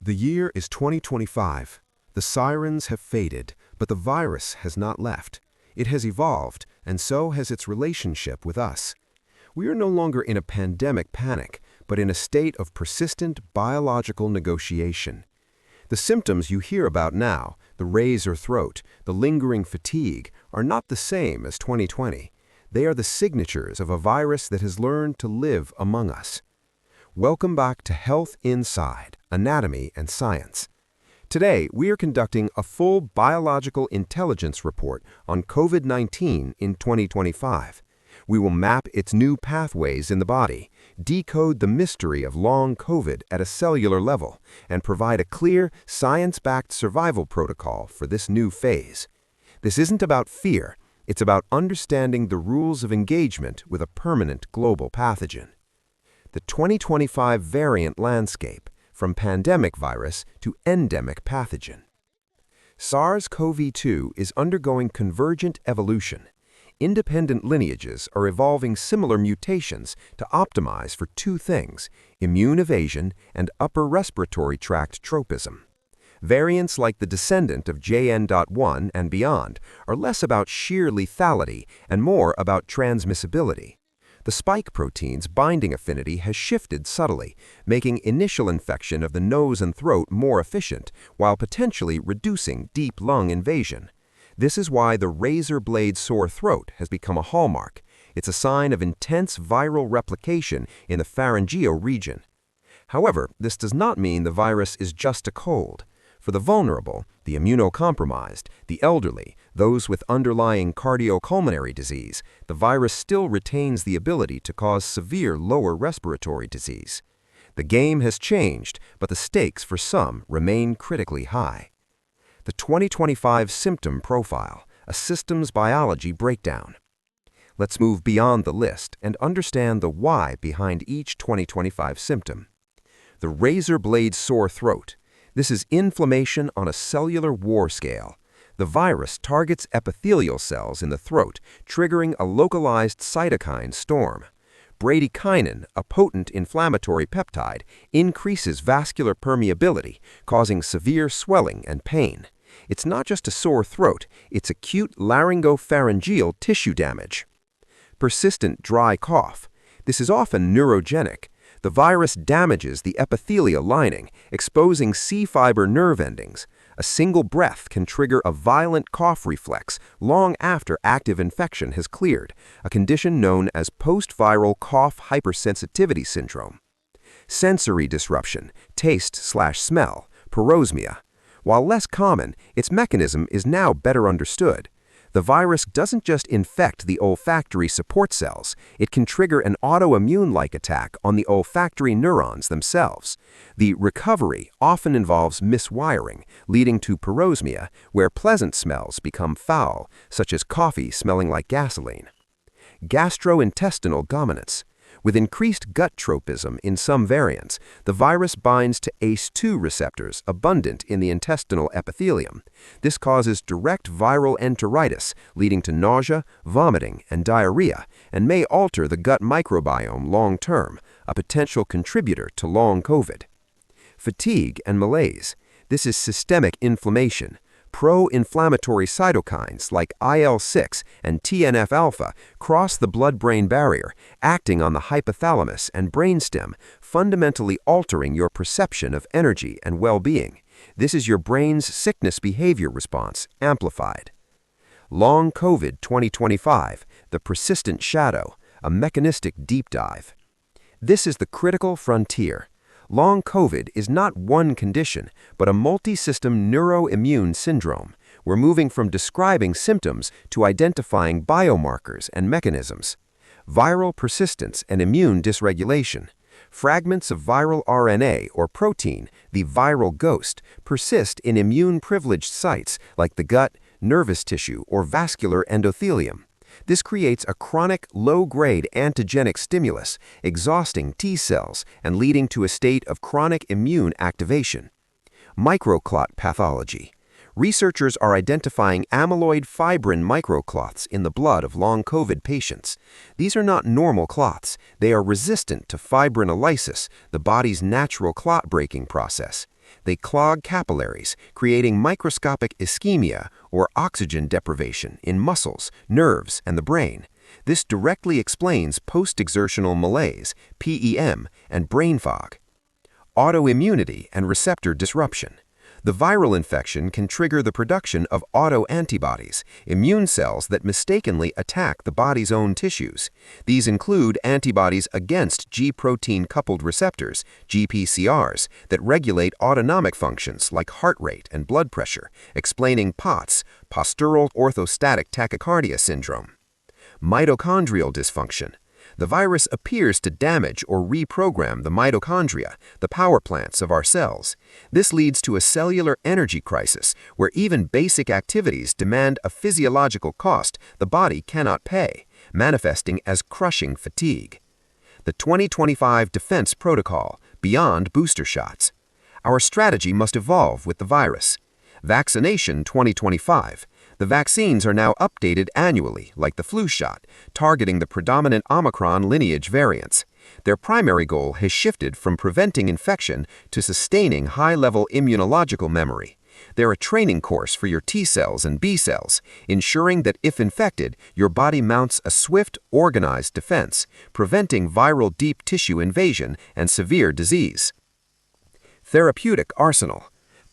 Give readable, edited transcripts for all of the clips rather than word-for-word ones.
The year is 2025. The sirens have faded, but the virus has not left. It has evolved, and so has its relationship with us. We are no longer in a pandemic panic, but in a state of persistent biological negotiation. The symptoms you hear about now, the razor throat, the lingering fatigue, are not the same as 2020. They are the signatures of a virus that has learned to live among us. Welcome back to Health Inside, Anatomy and Science. Today, we are conducting a full biological intelligence report on COVID-19 in 2025. We will map its new pathways in the body, decode the mystery of long COVID at a cellular level, and provide a clear, science-backed survival protocol for this new phase. This isn't about fear, it's about understanding the rules of engagement with a permanent global pathogen. The 2025 variant landscape, from pandemic virus to endemic pathogen. SARS-CoV-2 is undergoing convergent evolution. Independent lineages are evolving similar mutations to optimize for two things: immune evasion and upper respiratory tract tropism. Variants like the descendant of JN.1 and beyond are less about sheer lethality and more about transmissibility. The spike protein's binding affinity has shifted subtly, making initial infection of the nose and throat more efficient, while potentially reducing deep lung invasion. This is why the razor blade sore throat has become a hallmark. It's a sign of intense viral replication in the pharyngeal region. However, this does not mean the virus is just a cold. For the vulnerable, the immunocompromised, the elderly, those with underlying cardiopulmonary disease, the virus still retains the ability to cause severe lower respiratory disease. The game has changed, but the stakes for some remain critically high. The 2025 symptom profile, a systems biology breakdown. Let's move beyond the list and understand the why behind each 2025 symptom. The razor blade sore throat. This is inflammation on a cellular war scale. The virus targets epithelial cells in the throat, triggering a localized cytokine storm. Bradykinin, a potent inflammatory peptide, increases vascular permeability, causing severe swelling and pain. It's not just a sore throat, it's acute laryngopharyngeal tissue damage. Persistent dry cough. This is often neurogenic. The virus damages the epithelial lining, exposing C-fiber nerve endings. A single breath can trigger a violent cough reflex long after active infection has cleared, a condition known as post-viral cough hypersensitivity syndrome. Sensory disruption, taste/smell, parosmia. While less common, its mechanism is now better understood. The virus doesn't just infect the olfactory support cells, it can trigger an autoimmune-like attack on the olfactory neurons themselves. The recovery often involves miswiring, leading to parosmia, where pleasant smells become foul, such as coffee smelling like gasoline. Gastrointestinal dominance. With increased gut tropism in some variants, the virus binds to ACE2 receptors abundant in the intestinal epithelium. This causes direct viral enteritis, leading to nausea, vomiting, and diarrhea, and may alter the gut microbiome long-term, a potential contributor to long COVID. Fatigue and malaise. This is systemic inflammation. Pro-inflammatory cytokines like IL-6 and TNF-alpha cross the blood-brain barrier, acting on the hypothalamus and brainstem, fundamentally altering your perception of energy and well-being. This is your brain's sickness behavior response amplified. Long COVID 2025, the persistent shadow, a mechanistic deep dive. This is the critical frontier. Long COVID is not one condition, but a multi-system neuroimmune syndrome. We're moving from describing symptoms to identifying biomarkers and mechanisms. Viral persistence and immune dysregulation. Fragments of viral RNA or protein, the viral ghost, persist in immune-privileged sites like the gut, nervous tissue, or vascular endothelium. This creates a chronic, low-grade antigenic stimulus, exhausting T cells and leading to a state of chronic immune activation. Microclot pathology. Researchers are identifying amyloid fibrin microclots in the blood of long COVID patients. These are not normal clots. They are resistant to fibrinolysis, the body's natural clot-breaking process. They clog capillaries, creating microscopic ischemia or oxygen deprivation in muscles, nerves, and the brain. This directly explains post-exertional malaise, PEM, and brain fog. Autoimmunity and receptor disruption. The viral infection can trigger the production of autoantibodies, immune cells that mistakenly attack the body's own tissues. These include antibodies against G-protein-coupled receptors, GPCRs, that regulate autonomic functions like heart rate and blood pressure, explaining POTS, postural orthostatic tachycardia syndrome. Mitochondrial dysfunction. The virus appears to damage or reprogram the mitochondria, the power plants of our cells. This leads to a cellular energy crisis where even basic activities demand a physiological cost the body cannot pay, manifesting as crushing fatigue. The 2025 Defense Protocol, beyond booster shots. Our strategy must evolve with the virus. Vaccination 2025. The vaccines are now updated annually, like the flu shot, targeting the predominant Omicron lineage variants. Their primary goal has shifted from preventing infection to sustaining high-level immunological memory. They're a training course for your T cells and B cells, ensuring that if infected, your body mounts a swift, organized defense, preventing viral deep tissue invasion and severe disease. Therapeutic arsenal.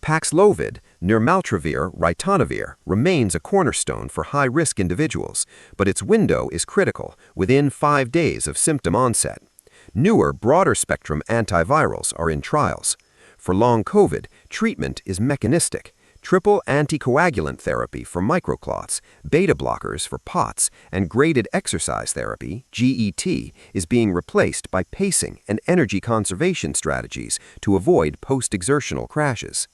Paxlovid, nirmatrelvir, ritonavir remains a cornerstone for high-risk individuals, but its window is critical, within 5 days of symptom onset. Newer, broader-spectrum antivirals are in trials. For long COVID, treatment is mechanistic. Triple anticoagulant therapy for microclots, beta blockers for POTS, and graded exercise therapy, GET, is being replaced by pacing and energy conservation strategies to avoid post-exertional crashes.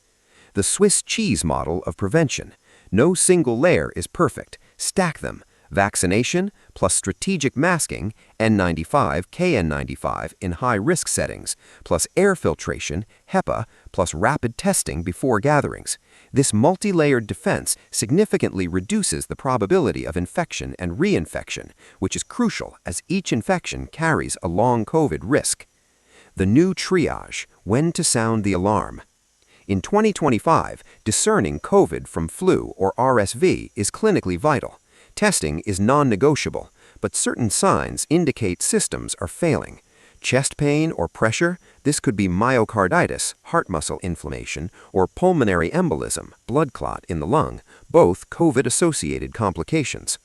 The Swiss cheese model of prevention. No single layer is perfect. Stack them. Vaccination plus strategic masking, N95, KN95 in high-risk settings, plus air filtration, HEPA, plus rapid testing before gatherings. This multi-layered defense significantly reduces the probability of infection and reinfection, which is crucial as each infection carries a long COVID risk. The new triage, when to sound the alarm. In 2025, discerning COVID from flu or RSV is clinically vital. Testing is non-negotiable, but certain signs indicate systems are failing. Chest pain or pressure, this could be myocarditis, heart muscle inflammation, or pulmonary embolism, blood clot in the lung, both COVID-associated complications.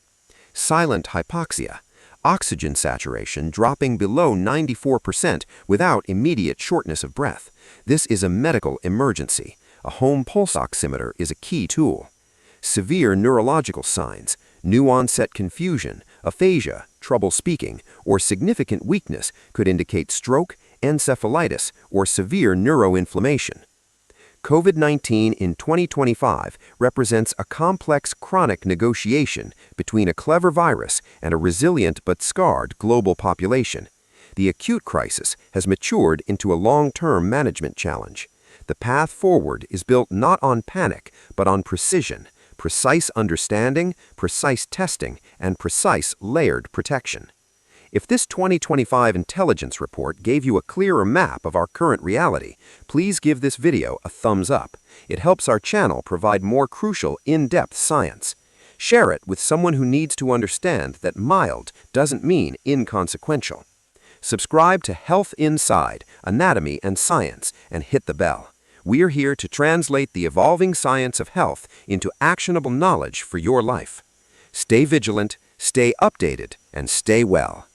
Silent hypoxia. Oxygen saturation dropping below 94% without immediate shortness of breath. This is a medical emergency. A home pulse oximeter is a key tool. Severe neurological signs, new-onset confusion, aphasia, trouble speaking, or significant weakness could indicate stroke, encephalitis, or severe neuroinflammation. COVID-19 in 2025 represents a complex chronic negotiation between a clever virus and a resilient but scarred global population. The acute crisis has matured into a long-term management challenge. The path forward is built not on panic, but on precision, precise understanding, precise testing, and precise layered protection. If this 2025 intelligence report gave you a clearer map of our current reality, please give this video a thumbs up. It helps our channel provide more crucial, in-depth science. Share it with someone who needs to understand that mild doesn't mean inconsequential. Subscribe to Health Inside, Anatomy and Science, and hit the bell. We're here to translate the evolving science of health into actionable knowledge for your life. Stay vigilant, stay updated, and stay well.